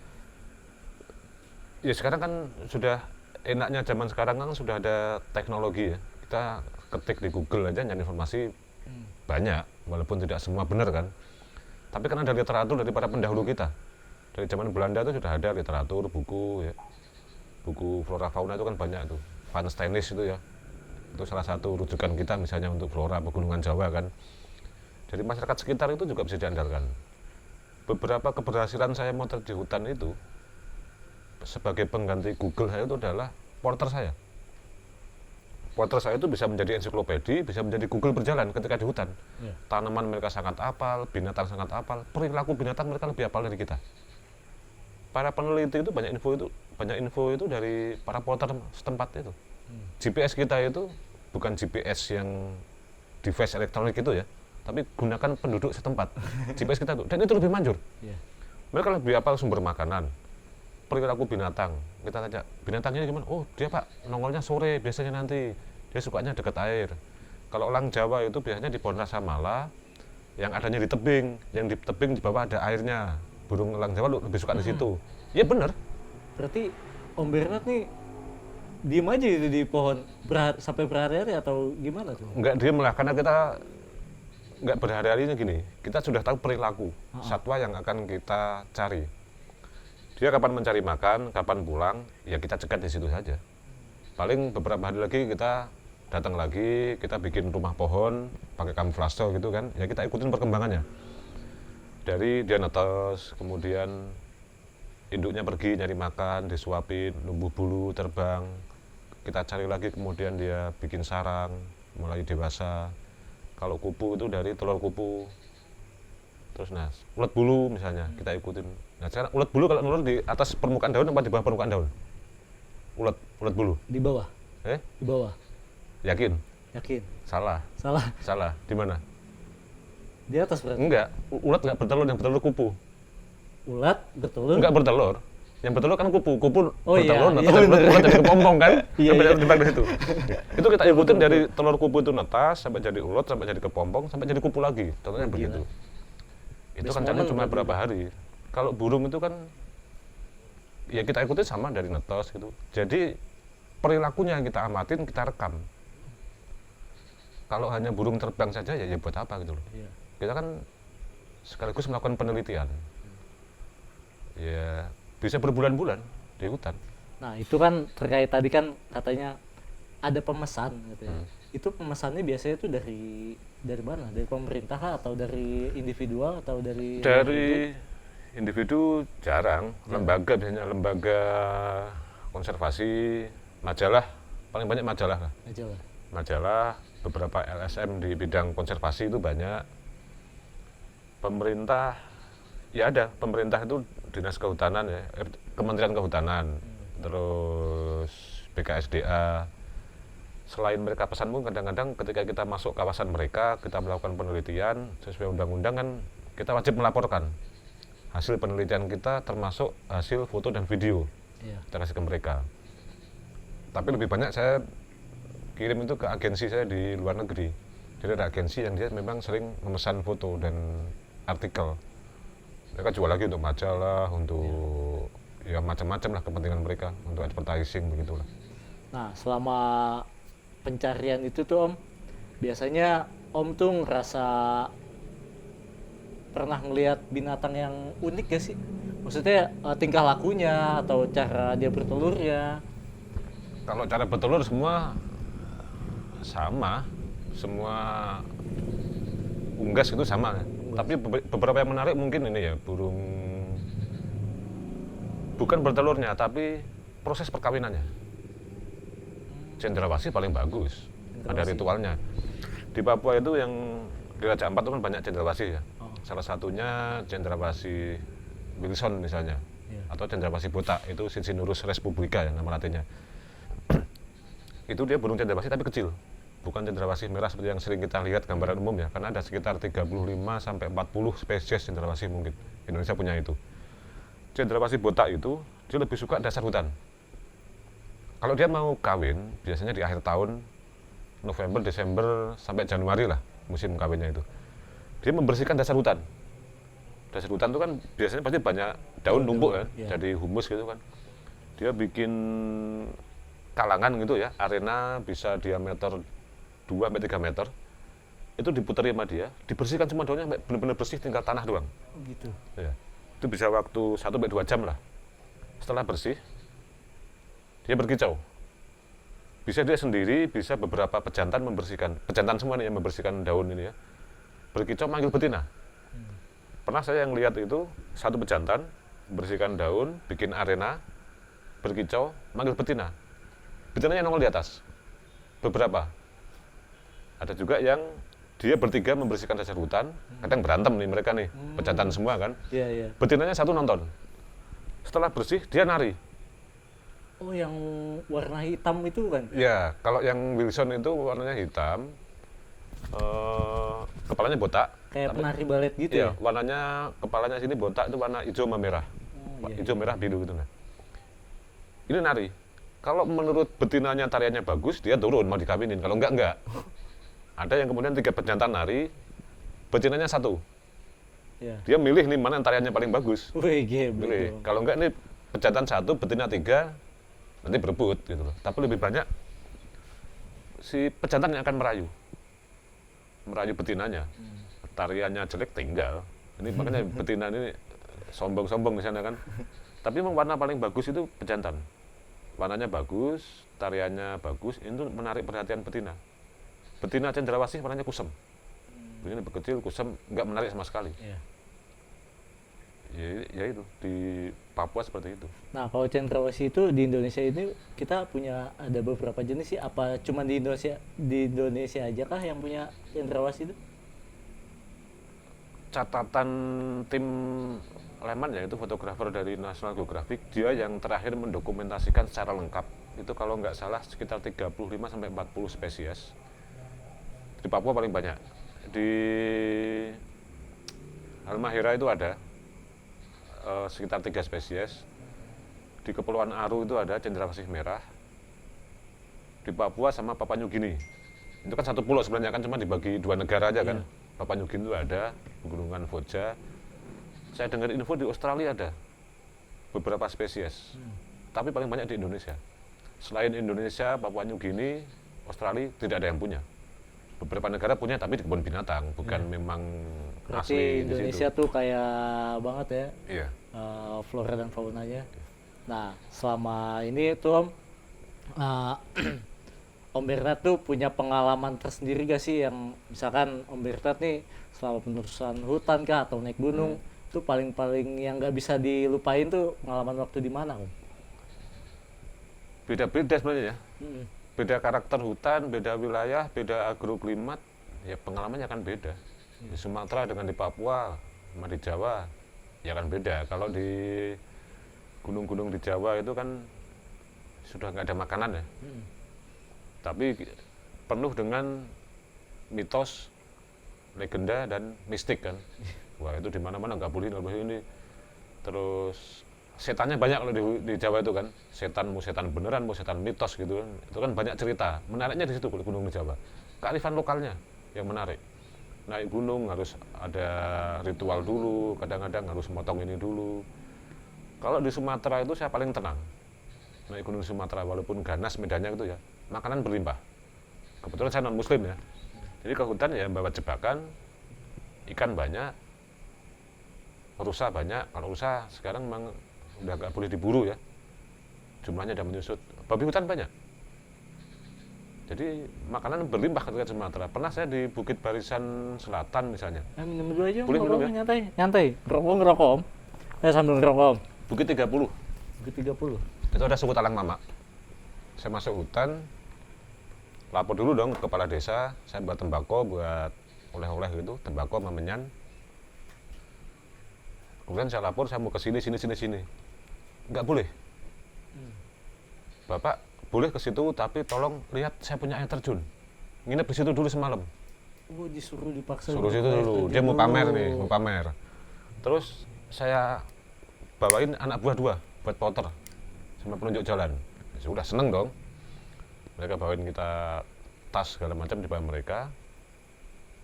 Ya sekarang kan sudah enaknya zaman sekarang kan sudah ada teknologi ya. Kita ketik di Google aja nyari informasi banyak, walaupun tidak semua benar kan. Tapi kan ada literatur dari para pendahulu kita. Dari zaman Belanda itu sudah ada literatur, buku ya. Buku flora fauna itu kan banyak tuh. Van Steenis itu ya. Itu salah satu rujukan kita misalnya untuk flora pegunungan Jawa kan. Jadi masyarakat sekitar itu juga bisa diandalkan. Beberapa keberhasilan saya motret di hutan itu sebagai pengganti Google saya itu adalah porter saya. Porter saya itu bisa menjadi ensiklopedi, bisa menjadi Google berjalan ketika di hutan. Tanaman mereka sangat apal, binatang sangat apal, perilaku binatang mereka lebih apal dari kita. Para peneliti itu banyak info itu dari para porter setempat itu. GPS kita itu bukan GPS yang device elektronik itu ya, tapi gunakan penduduk setempat. GPS kita itu, dan itu lebih manjur. Mereka lebih apal sumber makanan, perilaku binatang. Kita tanya, binatangnya gimana? Oh, dia Pak, nongolnya sore biasanya nanti. Dia sukanya dekat air. Kalau elang Jawa itu biasanya di pohon rasamala, yang adanya di tebing. Yang di tebing di bawah ada airnya. Burung elang Jawa lebih suka di situ. Ya benar. Berarti Om Bernard nih diem aja itu di pohon sampai berhari-hari atau gimana tuh? Enggak diem lah, karena kita enggak berhari-harinya gini. Kita sudah tahu perilaku satwa yang akan kita cari. Dia kapan mencari makan, kapan pulang, ya kita cegat di situ saja. Paling beberapa hari lagi kita datang lagi, kita bikin rumah pohon pakai kamuflase gitu kan, ya kita ikutin perkembangannya. Dari dia netes, kemudian induknya pergi nyari makan, disuapin, numbuh bulu, terbang. Kita cari lagi, kemudian dia bikin sarang, mulai dewasa. Kalau kupu itu dari telur kupu. Terus nah, ulet bulu misalnya, kita ikutin. Nah sekarang ulet bulu kalau nurun di atas permukaan daun apa di bawah permukaan daun? Ulet bulu. Di bawah. Di bawah. Yakin? Yakin. Salah. Salah. Di mana? Di atas berarti. Enggak, ulet nggak bertelur, yang bertelur kupu. Ulat bertelur. Enggak bertelur. Yang bertelur kan kupu Oh bertelur, iya, netas, ulet jadi kepompong kan? Iya, Sampai iya. di situ. Itu kita ikutin dari telur kupu itu netas, sampai jadi ulet, sampai jadi kepompong, sampai jadi kupu lagi. Contohnya Gila. begitu. Itu Best kan caranya moment cuma berarti. berapa hari. Kalau burung itu kan, ya kita ikutin sama dari netas gitu. Jadi perilakunya yang kita amatin, kita rekam. Kalau hanya burung terbang saja ya buat apa gitu loh. Iya. Kita kan sekaligus melakukan penelitian. Ya bisa berbulan-bulan di hutan. Nah, itu kan terkait tadi kan katanya ada pemesan gitu ya. Itu pemesannya biasanya itu dari mana? Dari pemerintah kah? Atau dari individual atau dari Individu jarang, lembaga biasanya lembaga konservasi, majalah, paling banyak majalah lah. aja lah. Majalah, beberapa LSM di bidang konservasi itu banyak. Pemerintah, ya ada, pemerintah itu Dinas Kehutanan ya, Kementerian Kehutanan, terus BKSDA. Selain mereka pesan pun kadang-kadang ketika kita masuk kawasan mereka, kita melakukan penelitian sesuai undang-undang kan kita wajib melaporkan hasil penelitian kita, termasuk hasil foto dan video. Iya. Kita kasih ke mereka. Tapi lebih banyak saya kirim itu ke agensi saya di luar negeri. Jadi ada agensi yang dia memang sering memesan foto dan artikel. Mereka jual lagi untuk majalah, untuk ya macam-macam lah kepentingan mereka, untuk advertising begitulah. Nah, selama pencarian itu tuh Om, biasanya Om tuh ngerasa pernah ngelihat binatang yang unik gak sih? Maksudnya tingkah lakunya atau cara dia bertelurnya? Kalau cara bertelur semua sama, semua unggas itu sama. Tapi beberapa yang menarik mungkin ini ya, burung bukan bertelurnya, tapi proses perkawinannya. Cendrawasih paling bagus, ada ritualnya. Di Papua itu yang di Raja Ampat itu kan banyak cendrawasih ya. Salah satunya cendrawasih Wilson misalnya, atau cendrawasih botak, itu Cincinnatus respublica ya nama latinnya. Itu dia burung cendrawasih tapi kecil, bukan cendrawasih merah seperti yang sering kita lihat gambaran umum ya, karena ada sekitar 35 sampai 40 spesies cendrawasih mungkin. Indonesia punya itu. Cendrawasih botak itu dia lebih suka dasar hutan. Kalau dia mau kawin, biasanya di akhir tahun, November, Desember, sampai Januari lah musim kawinnya itu. Dia membersihkan dasar hutan. Dasar hutan itu kan biasanya pasti banyak daun numpuk kan, jadi humus gitu kan. Dia bikin kalangan gitu ya, arena bisa diameter 2-3 meter. Itu diputeri sama dia, dibersihkan semua daunnya benar-benar bersih, tinggal tanah doang. Gitu. Ya. Itu bisa waktu 1-2 jam lah. Setelah bersih, dia berkicau. Bisa dia sendiri, bisa beberapa pejantan membersihkan. Pejantan semua nih yang membersihkan daun ini ya. Berkicau manggil betina. Pernah saya yang lihat itu, satu pejantan membersihkan daun, bikin arena, berkicau, manggil betina. Betinanya nongol di atas. Beberapa. Ada juga yang dia bertiga membersihkan dasar hutan, kadang berantem nih mereka nih, pejantan semua kan. Iya, iya. Betinanya satu nonton. Setelah bersih, dia nari. Oh, yang warna hitam itu kan? Ya, kalau yang Wilson itu warnanya hitam, kepalanya botak. Kayak penari balet gitu Iya, ya? warnanya kepalanya sini botak itu warna hijau sama merah. Hijau merah biru gitu nah. Ini nari. Kalau menurut betinanya tariannya bagus, dia turun mau dikawinin. Kalau enggak. Ada yang kemudian 3 pejantan nari, betinanya 1. Iya. Dia milih nih mana yang tariannya paling bagus. Wih, geblek Milih. dong. Kalau enggak nih pejantan 1, betina 3, nanti berebut gitu loh. Tapi lebih banyak si pejantan yang akan merayu betinanya. Tariannya jelek tinggal. Ini makanya betina ini sombong-sombong di sana kan. Tapi memang warna paling bagus itu pejantan. warnanya bagus, tariannya bagus, itu menarik perhatian betina. Betina cendrawasih warnanya kusem. Begini kecil, kusem, nggak menarik sama sekali. Iya. Ya itu, di Papua seperti itu. Nah, kalau cendrawasih itu di Indonesia ini kita punya ada beberapa jenis sih. Apa cuma di Indonesia aja kah yang punya cendrawasih itu? Catatan tim Leman, yaitu fotografer dari National Geographic, dia yang terakhir mendokumentasikan secara lengkap itu kalau nggak salah sekitar 35 sampai 40 spesies. Di Papua paling banyak. Di Halmahera itu ada sekitar 3 spesies. Di Kepulauan Aru itu ada cendrawasih merah. Di Papua sama Papua Nugini. Itu kan satu pulau sebenarnya, kan cuma dibagi 2 negara aja kan. Papua Nugini itu ada, Pegunungan Foja. Saya dengar info di Australia ada beberapa spesies. Tapi paling banyak di Indonesia. Selain Indonesia, Papua Nugini, Australia tidak ada yang punya. Beberapa negara punya tapi di kebun binatang, bukan memang Berarti asli Indonesia di situ. tuh kayak banget ya Iya. flora dan faunanya. Nah, selama ini tuh Om, uh, Om Bernard tuh punya pengalaman tersendiri gak sih yang misalkan Om Bernard nih selama penerusan hutan kah atau naik gunung tuh paling-paling yang nggak bisa dilupain tuh pengalaman waktu di mana Om? Beda-beda sebenarnya ya. Hmm. Beda karakter hutan, beda wilayah, beda agroklimat, ya pengalamannya akan beda. Di Sumatera dengan di Papua, sama di Jawa, ya kan beda. Kalau di gunung-gunung di Jawa itu kan sudah nggak ada makanan ya. Tapi penuh dengan mitos, legenda dan mistik kan. Wah itu di mana-mana nggak boleh ini. Terus setannya banyak kalau di Jawa itu kan. Setan, mau setan beneran, mau setan mitos gitu kan. Itu kan banyak cerita. Menariknya di situ kalau gunung di Jawa. Kearifan lokalnya yang menarik. Naik gunung harus ada ritual dulu, kadang-kadang harus motong ini dulu. Kalau di Sumatera itu saya paling tenang. Naik gunung Sumatera walaupun ganas medannya gitu ya. Makanan berlimpah. Kebetulan saya non muslim ya. Jadi ke hutan ya bawa jebakan, ikan banyak, rusa banyak. Kalau rusa sekarang memang udah nggak boleh diburu ya. Jumlahnya udah menyusut. Babi hutan banyak. Jadi makanan berlimpah ketika di Sumatera. Pernah saya di Bukit Barisan Selatan misalnya. Minum dulu aja Om, Boleh minum ngerokok, ya? nyantai, nyantai. Ngerokok Om. Sambil ngerokok Om. Bukit 30. Bukit 30. Itu ada suku Talang Mama. Saya masuk hutan, lapor dulu dong ke kepala desa, saya buat tembakau, buat oleh-oleh gitu, tembakau sama menyan. Kemudian saya lapor, saya mau ke sini. Nggak boleh. Bapak boleh ke situ, tapi tolong lihat saya punya air terjun. Nginep di situ dulu semalam. Oh, disuruh dipaksa. Suruh situ dulu, dia mau pamer nih, mau pamer. Terus saya bawain anak buah 2 buat poter sama penunjuk jalan. Ya sudah seneng dong. Mereka bawain kita tas segala macam dibawa mereka.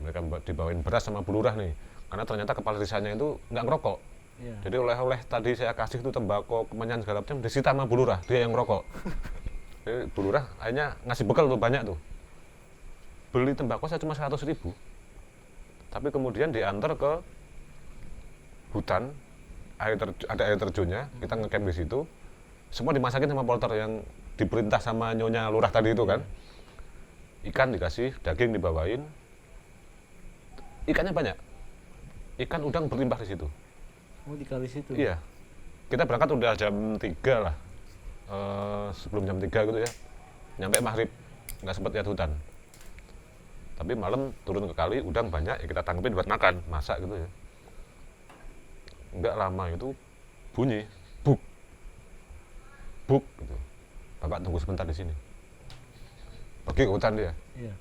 Mereka dibawain beras sama bulurah nih. Karena ternyata kepala desanya itu nggak ngerokok. Iya. Jadi oleh-oleh tadi saya kasih itu tembakau, kemenyan segala macam disita sama bulurah, dia yang ngerokok. Jadi bulurah akhirnya ngasih bekal tuh banyak tuh. Beli tembakau saya cuma 100.000. Tapi kemudian diantar ke hutan, ada air terjunnya, kita ngecamp di situ. Semua dimasakin sama porter yang diperintah sama nyonya lurah tadi itu kan. Ikan dikasih, daging dibawain. Ikannya banyak. Ikan udang berlimpah di situ. Oh, di kali situ. Iya. Kita berangkat udah jam 3 lah. Sebelum jam 3 gitu ya. Nyampe maghrib, nggak sempat lihat hutan. Tapi malam turun ke kali, udang banyak, ya kita tanggepin buat makan, masak gitu ya. Nggak lama itu bunyi, buk, buk gitu. Bapak tunggu sebentar di sini. Pergi ke hutan dia, Iya.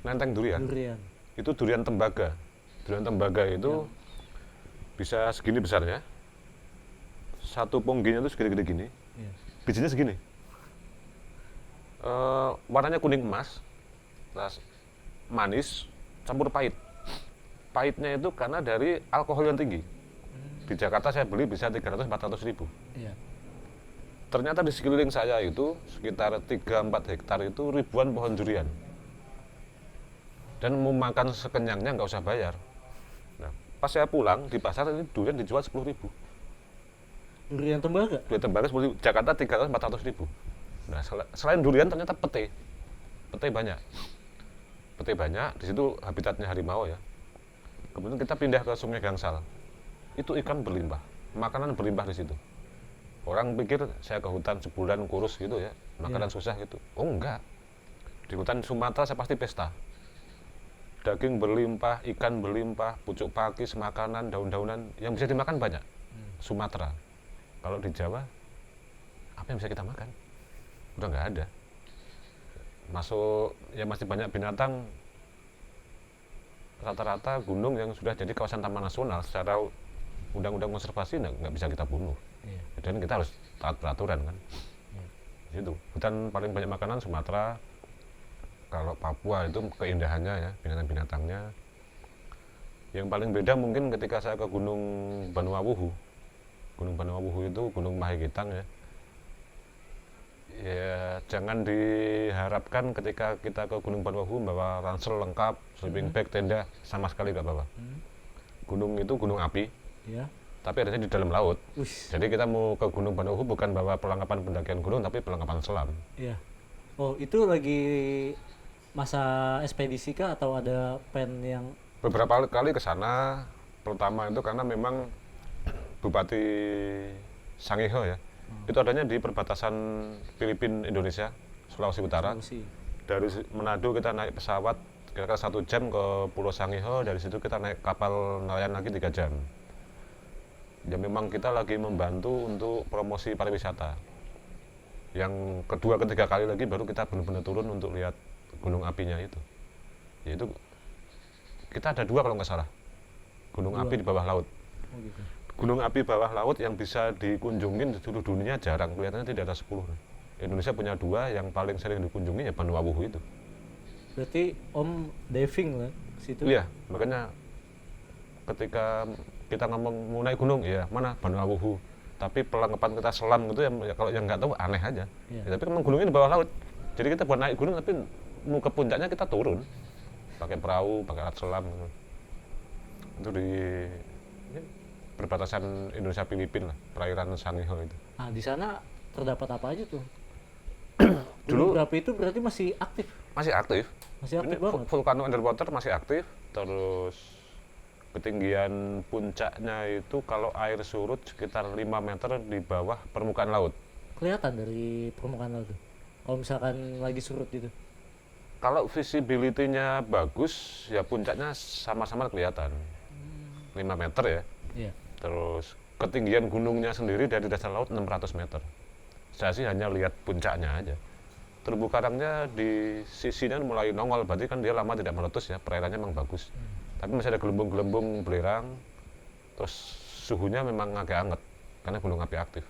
nenteng durian. Durian. Itu durian tembaga. Durian tembaga itu bisa segini besarnya. Satu pongginya itu segede-gede gini. Iya. Bijinya segini. Warnanya kuning emas, manis, campur pahit. Pahitnya itu karena dari alkohol yang tinggi. Di Jakarta saya beli bisa 300-400 ribu. Iya. Ternyata di sekeliling saya itu sekitar 3-4 hektar itu ribuan pohon durian. Dan mau makan sekenyangnya nggak usah bayar. Nah, pas saya pulang di pasar ini durian dijual 10 ribu. Durian tembaga? Durian tembaga seperti Jakarta 300-400 ribu. Nah, selain durian ternyata pete. Pete banyak. Pete banyak, di situ habitatnya harimau ya. Kemudian kita pindah ke Sungai Gangsal. Itu ikan berlimpah, makanan berlimpah di situ. Orang pikir saya ke hutan sebulan kurus gitu ya, makanan susah gitu. Oh enggak. Di hutan Sumatera saya pasti pesta. Daging berlimpah, ikan berlimpah, pucuk pakis, makanan, daun-daunan yang bisa dimakan banyak. Sumatera. Kalau di Jawa, apa yang bisa kita makan? Udah nggak ada. Masuk, ya masih banyak binatang, rata-rata gunung yang sudah jadi kawasan taman nasional secara undang-undang konservasi nggak bisa kita bunuh. Dan kita harus taat peraturan kan. Itu hutan paling banyak makanan Sumatera. Kalau Papua itu keindahannya ya, binatang-binatangnya. Yang paling beda mungkin ketika saya ke Gunung Banuawuhu. Gunung Banuawuhu itu Gunung Mahigitang ya. Ya jangan diharapkan ketika kita ke Gunung Banuawuhu bawa ransel lengkap, sleeping bag, tenda, sama sekali nggak apa-apa. Gunung itu gunung api, tapi adanya di dalam laut. Jadi kita mau ke Gunung Banuawuhu bukan bawa perlengkapan pendakian gunung, tapi perlengkapan selam. Iya. Oh itu lagi masa ekspedisi kah atau ada pen yang? Beberapa kali ke sana. Pertama itu karena memang Bupati Sangihe ya, itu adanya di perbatasan Filipina Indonesia, Sulawesi Utara. Dari Manado kita naik pesawat kira-kira 1 jam ke Pulau Sangihe, dari situ kita naik kapal nelayan lagi 3 jam. Ya memang kita lagi membantu untuk promosi pariwisata. Yang kedua, ketiga kali lagi baru kita benar-benar turun untuk lihat gunung apinya itu. Yaitu kita ada 2 kalau nggak salah, gunung api di bawah laut. Gitu. Gunung api bawah laut yang bisa dikunjungin di seluruh dunia jarang, kelihatannya tidak ada 10. Indonesia punya 2, yang paling sering dikunjungi ya Banuawuhu itu. Berarti Om diving lah situ? Iya, makanya ketika kita ngomong mau naik gunung, ya mana Banuawuhu. Tapi perlengkapan kita selam gitu ya, kalau yang nggak tahu aneh aja. Ya, tapi memang gunungnya di bawah laut. Jadi kita buat naik gunung, tapi mau ke puncaknya kita turun. Pakai perahu, pakai alat selam gitu. Itu di perbatasan Indonesia Filipina lah, perairan Sangihe itu. Nah di sana terdapat apa aja tuh? Dulu berapa itu berarti masih aktif? Masih aktif. Masih aktif Ini banget. Vulcano underwater masih aktif. Terus ketinggian puncaknya itu kalau air surut sekitar 5 meter di bawah permukaan laut. Kelihatan dari permukaan laut tuh. Kalau misalkan lagi surut gitu. Kalau visibility-nya bagus, ya puncaknya sama-sama kelihatan. 5 meter ya. Iya. Terus ketinggian gunungnya sendiri dari dasar laut 600 meter. Saya sih hanya lihat puncaknya aja. Terumbu karangnya di sisinya mulai nongol, berarti kan dia lama tidak meletus ya, perairannya memang bagus. Tapi masih ada gelembung-gelembung belerang, terus suhunya memang agak hangat, karena gunung api aktif.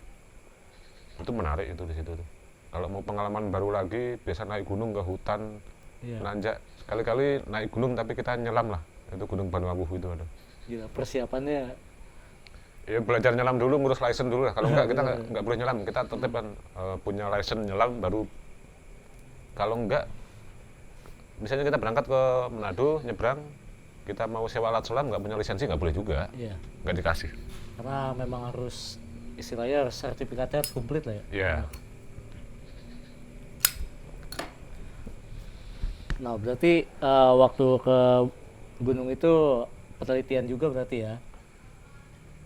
Itu menarik itu di situ tuh. Kalau mau pengalaman baru lagi, biasa naik gunung ke hutan, nanjak. Sekali-kali naik gunung tapi kita nyelam lah, itu Gunung Banuawuhu itu ada. Gila, persiapannya. Ya belajar nyelam dulu, ngurus license dulu lah. Kalau enggak kita nggak boleh nyelam. Kita tetap kan punya license nyelam baru. Kalau enggak, misalnya kita berangkat ke Manado, nyebrang, kita mau sewa alat selam nggak punya lisensi nggak boleh juga. Iya. Nggak dikasih. Karena memang harus istilahnya sertifikatnya harus komplit lah ya. Iya. Nah berarti waktu ke gunung itu penelitian juga berarti ya?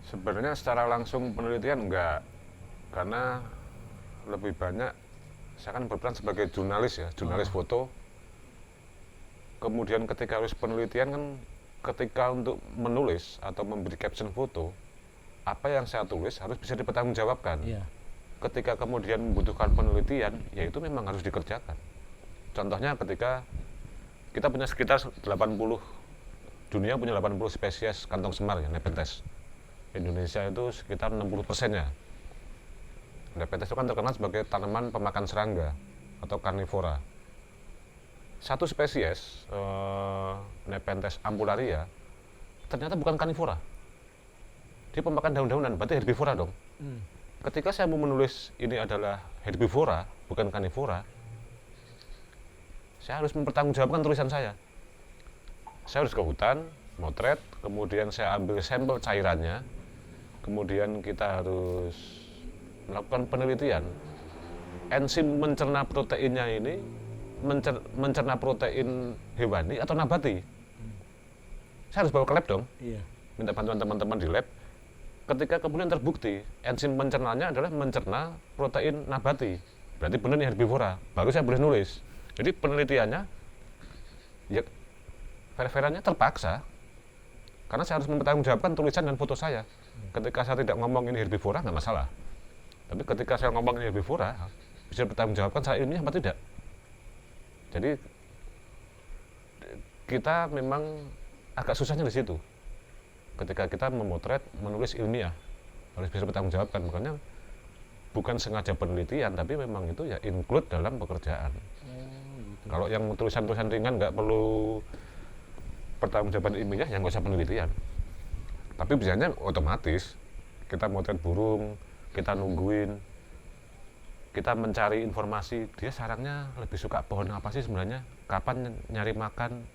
Sebenarnya secara langsung penelitian enggak, karena lebih banyak saya kan berperan sebagai jurnalis ya, jurnalis foto. Kemudian ketika harus penelitian kan, ketika untuk menulis atau memberi caption foto, apa yang saya tulis harus bisa dipertanggungjawabkan. Iya. Ketika kemudian membutuhkan penelitian, ya itu memang harus dikerjakan. Contohnya ketika kita punya sekitar 80, dunia punya 80 spesies kantong semar ya, Nepenthes. Indonesia itu sekitar 60%-nya. Nepenthes itu kan terkenal sebagai tanaman pemakan serangga atau karnivora. Satu spesies, Nepenthes ampullaria, ternyata bukan karnivora. Dia pemakan daun-daunan, berarti herbivora dong. Ketika saya mau menulis ini adalah herbivora, bukan karnivora, saya harus mempertanggungjawabkan tulisan saya. Saya harus ke hutan, motret, kemudian saya ambil sampel cairannya, kemudian kita harus melakukan penelitian enzim mencerna proteinnya ini mencerna protein hewani atau nabati. Saya harus bawa ke lab dong, Iya. minta bantuan teman-teman di lab. Ketika kemudian terbukti enzim mencernanya adalah mencerna protein nabati, berarti benar nih herbivora, baru saya boleh nulis. Jadi penelitiannya, ya fair-fairannya terpaksa, karena saya harus mempertanggungjawabkan tulisan dan foto saya. Ketika saya tidak ngomong ini herbivora nggak masalah, tapi ketika saya ngomong ini herbivora, bisa bertanggungjawabkan saya ilmiah apa tidak. Jadi kita memang agak susahnya di situ. Ketika kita memotret, menulis ilmiah, harus bisa bertanggungjawabkan. Makanya bukan sengaja penelitian, tapi memang itu ya include dalam pekerjaan. Gitu. Kalau yang tulisan-tulisan ringan nggak perlu pertanggungjawaban ilmiah, yang nggak usah penelitian. Tapi biasanya otomatis kita motret burung, kita nungguin, kita mencari informasi, dia sarangnya lebih suka pohon apa sih sebenarnya, kapan nyari makan,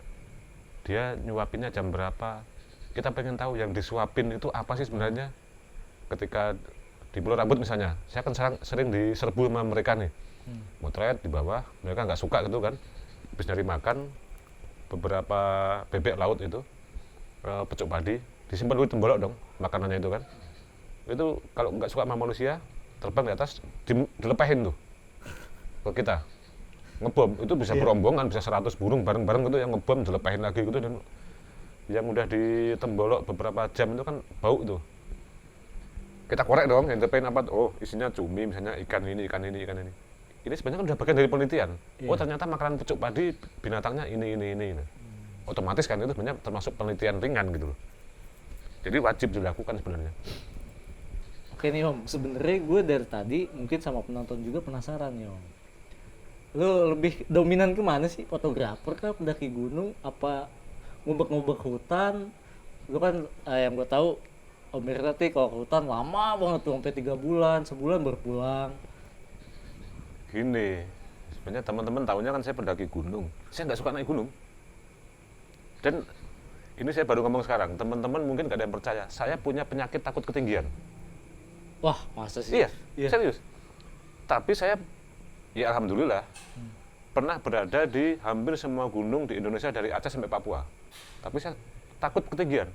dia nyuapinnya jam berapa, kita pengen tahu yang disuapin itu apa sih sebenarnya. Ketika di Pulau Rambut misalnya, saya kan sering diserbu sama mereka nih, motret di bawah, mereka nggak suka gitu kan, habis nyari makan, beberapa bebek laut itu, pucuk padi, disimpan dulu tembolok dong, makanannya itu kan, itu kalau nggak suka sama manusia, terbang di atas, dilepahin tuh ke kita, ngebom, itu bisa berombongan, bisa 100 burung bareng-bareng gitu, yang ngebom dilepahin lagi gitu, dan yang udah ditembolok beberapa jam itu kan bau tuh. Kita korek dong, entertain apa? Oh, isinya cumi, misalnya ikan ini, ikan ini, ikan ini. Ini sebenarnya kan udah bagian dari penelitian. Oh, ternyata makanan pucuk padi binatangnya ini. Otomatis kan itu sebenarnya termasuk penelitian ringan gitu loh. Jadi wajib dilakukan sebenarnya. Oke nih Om, sebenarnya gue dari tadi mungkin sama penonton juga penasaran nih Om. Lo lebih dominan kemana sih? Fotografer kah, pendaki gunung, apa ngubek-ngubek hutan? Lo kan yang gue tahu Om Irnati kalau ke hutan lama banget tuh, sampai 3 bulan, sebulan baru pulang. Gini, sebenarnya teman-teman tahunya kan saya pendaki gunung. Saya nggak suka naik gunung. Dan ini saya baru ngomong sekarang, teman-teman mungkin nggak ada yang percaya. Saya punya penyakit takut ketinggian. Wah, masa sih? Iya, serius. Tapi saya, ya alhamdulillah, pernah berada di hampir semua gunung di Indonesia dari Aceh sampai Papua. Tapi saya takut ketinggian.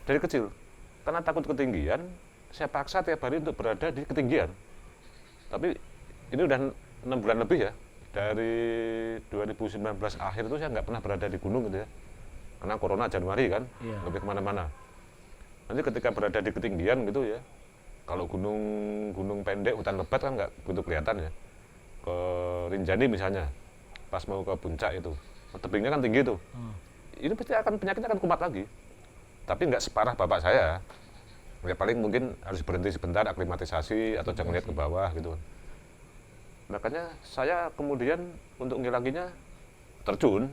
Dari kecil. Karena takut ketinggian, saya paksa tiap hari untuk berada di ketinggian. Tapi ini udah 6 bulan lebih ya. Dari 2019 akhir itu saya nggak pernah berada di gunung gitu ya. Karena corona Januari kan, lebih kemana-mana. Nanti ketika berada di ketinggian gitu ya, kalau gunung pendek, hutan lebat kan nggak begitu kelihatan ya. Ke Rinjani misalnya, pas mau ke puncak itu, tebingnya kan tinggi tuh. Ini pasti penyakitnya akan kumat lagi. Tapi nggak separah bapak saya. Ya paling mungkin harus berhenti sebentar, aklimatisasi atau jangan lihat ke bawah gitu. Makanya saya kemudian untuk ngilanginya terjun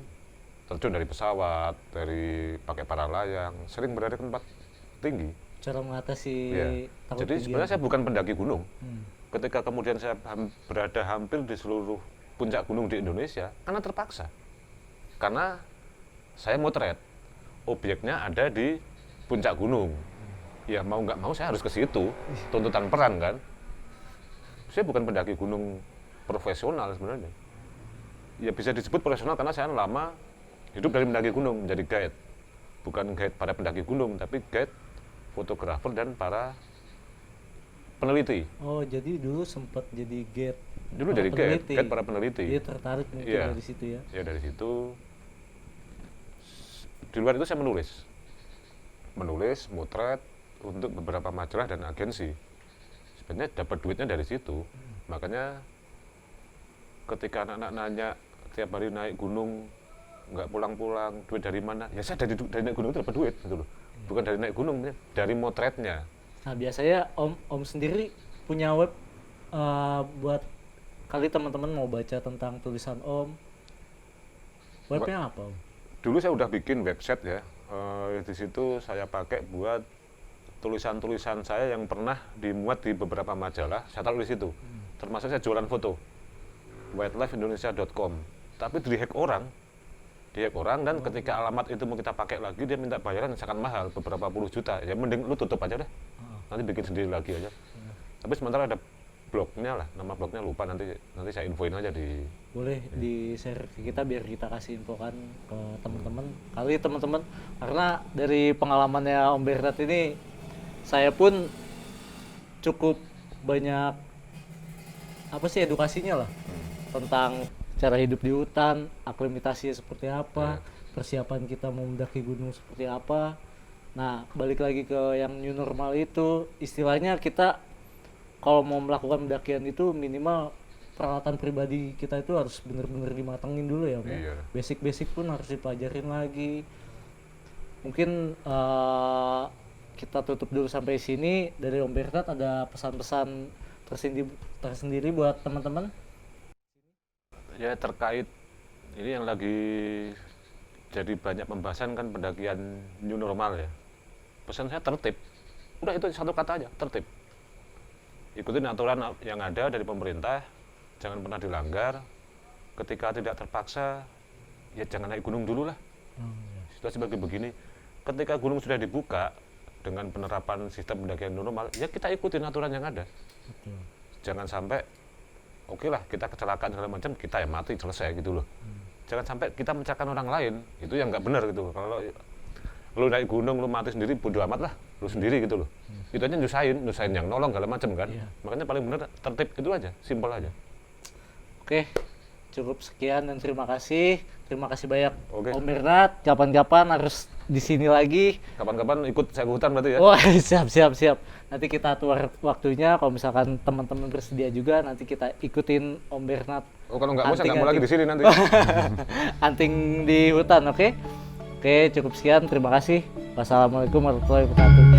dari pesawat, dari pakai para layang, sering berada di tempat tinggi. Cara mengatasi takut Jadi ketinggian. sebenarnya saya bukan pendaki gunung. Ketika kemudian saya berada hampir di seluruh puncak gunung di Indonesia, karena terpaksa. Karena saya motret, objeknya ada di puncak gunung. Ya mau nggak mau saya harus ke situ, tuntutan peran kan. Saya bukan pendaki gunung profesional sebenarnya. Ya bisa disebut profesional karena saya lama hidup dari mendaki gunung, menjadi guide. Bukan guide para pendaki gunung, tapi guide fotografer dan para peneliti. Oh, jadi dulu sempat jadi guide. Dulu jadi guide para peneliti. Dia tertarik mungkin dari situ ya. Ya dari situ. Di luar itu saya menulis, motret untuk beberapa majalah dan agensi. Sebenarnya dapat duitnya dari situ. Makanya ketika anak-anak nanya tiap hari naik gunung nggak pulang-pulang, duit dari mana? Ya saya dari naik gunung itu dapat duit gitu loh. Bukan dari naik gunung, dari motretnya. Nah biasanya Om sendiri punya web buat kali teman-teman mau baca tentang tulisan Om. Webnya apa Om? Dulu saya udah bikin website ya. Di situ saya pakai buat tulisan-tulisan saya yang pernah dimuat di beberapa majalah. Saya taruh di situ. Termasuk saya jualan foto. wildlifeindonesia.com. Tapi dihack orang dan ketika alamat itu mau kita pakai lagi dia minta bayaran sangat mahal, beberapa puluh juta. Ya mending lu tutup aja deh. Nanti bikin sendiri lagi aja. Tapi sementara ada blognya lah, nama blognya lupa, nanti saya infoin aja di. Boleh di share ke kita biar kita kasih info kan ke teman-teman. Kali teman-teman, karena dari pengalamannya Om Bernard ini saya pun cukup banyak apa sih edukasinya lah tentang cara hidup di hutan, aklimatasinya seperti apa, persiapan kita mau mendaki gunung seperti apa. Nah, balik lagi ke yang new normal itu, istilahnya kita kalau mau melakukan pendakian itu minimal peralatan pribadi kita itu harus benar-benar dimatengin dulu ya, Om. Iya. Basic-basic pun harus dipelajarin lagi. Mungkin kita tutup dulu sampai sini. Dari Om Bernard ada pesan-pesan tersendiri buat teman-teman? Ya terkait ini yang lagi jadi banyak pembahasan kan pendakian new normal ya. Pesan saya tertib. Udah itu satu kata aja, tertib. Ikutin aturan yang ada dari pemerintah, jangan pernah dilanggar. Ketika tidak terpaksa, ya jangan naik gunung dulu lah. Situasi seperti begini, ketika gunung sudah dibuka dengan penerapan sistem pendakian normal, ya kita ikutin aturan yang ada. Betul. Jangan sampai, oke lah kita kecelakaan segala macam, kita yang mati selesai gitu loh. Jangan sampai kita mencelakakan orang lain, itu yang nggak benar gitu. Kalau lu naik gunung lu mati sendiri, bodo amat lah, lu sendiri gitu loh. Itu aja nyusahin yang nolong segala macam kan. Iya. Makanya paling benar tertib itu aja, simpel aja. Oke, cukup sekian dan terima kasih. Terima kasih banyak Oke. Om Bernard. Kapan-kapan harus di sini lagi. Kapan-kapan ikut saya ke hutan berarti ya. Wah, siap. Nanti kita atur waktunya. Kalau misalkan teman-teman bersedia juga, nanti kita ikutin Om Bernard. Oh kalau nggak mau saya nggak mau lagi di sini nanti. Anting di hutan, oke? Oke, cukup sekian. Terima kasih. Wassalamualaikum warahmatullahi wabarakatuh.